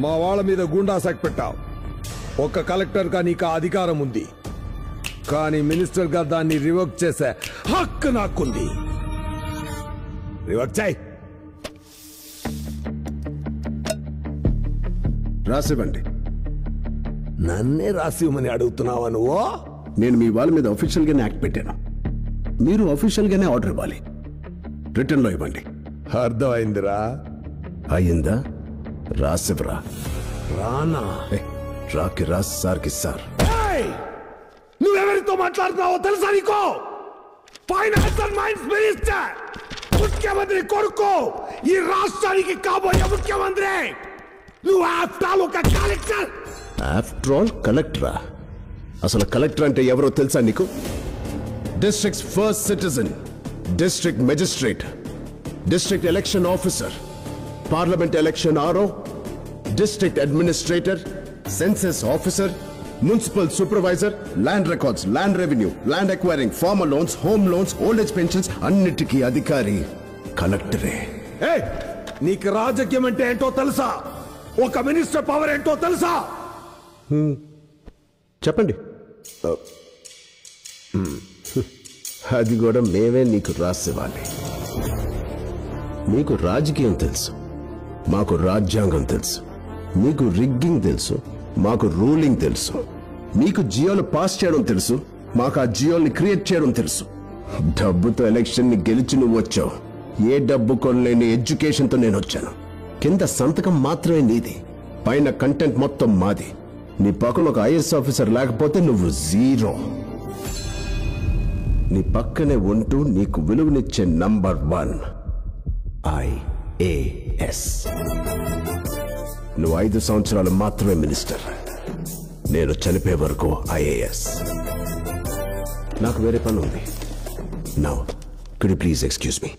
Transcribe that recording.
మా వాళ్ళ మీద గుండా శాఖ పెట్టావు. ఒక కలెక్టర్ గా నీకు అధికారం ఉంది, కానీ మినిస్టర్ గా దాన్ని రివోక్ చేసే హక్కు నాకుంది. రివోక్ చేయి. రాసివ్వండి. నన్నే రాసివ్వమని అడుగుతున్నావా నువ్వు? నేను మీ వాళ్ళ మీద అఫీషియల్ గానే యాక్ట్ పెట్టాను. మీరు అఫీషియల్ గానే ఆర్డర్ ఇవ్వాలి. రిటర్న్ లో ఇవ్వండి. అర్థమైందిరా? అయ్యిందా? రాసివ్వరా. రానా? రాకి రాస్, సార్కి సార్. నువ్వెవరితో మాట్లాడుతున్నావో తెలుసా నీకు? ఫైనాన్స్ అండ్ మైన్స్ మినిస్టర్, ముఖ్యమంత్రి కొడుకు, ఈ రాష్ట్రానికి కాబోయే ముఖ్యమంత్రి. నువ్వు ఆఫ్టర్ ఆల్ ఒక కలెక్టర్. ఆఫ్టర్ ఆల్ కలెక్టరా? అసలు కలెక్టర్ అంటే ఎవరో తెలుసా నీకు? District's first citizen, district magistrate, district election officer, parliament election RO, district administrator, census officer, municipal supervisor, land records, land revenue, land acquiring, farmer loans, home loans, old age pensions, అన్నిటికీ అధికారి కలెక్టరే. నీకు రాజకీయం అంటే ఏంటో తెలుసా? ఒక మినిస్టర్ పవర్ ఏంటో తెలుసా? చెప్పండి. అది కూడా మేమే నీకు రాసివ్వాలి. మీకు రాజకీయం తెలుసు, మాకు రాజ్యాంగం తెలుసు. మీకు రిగ్గింగ్ తెలుసు, మాకు రూలింగ్ తెలుసు. మీకు జియోలు పాస్ చేయడం తెలుసు, మాకు ఆ జియోల్ని క్రియేట్ చేయడం తెలుసు. డబ్బుతో ఎలక్షన్ ని గెలిచి నువ్వు వచ్చావు. ఏ డబ్బు కొనలేని ఎడ్యుకేషన్తో నేను వచ్చాను. కింద సంతకం మాత్రమే నీది, పైన కంటెంట్ మొత్తం మాది. నీ పక్కన ఒక ఐఏఎస్ ఆఫీసర్ లేకపోతే నువ్వు జీరో. నీ పక్కనే ఉంటూ నీకు విలువనిచ్చే నంబర్ 1 IAS. నువ్వు 5 సంవత్సరాలు మాత్రమే మినిస్టర్, నేను చనిపోయే వరకు IAS. నాకు వేరే పని ఉంది. Now could you please excuse me?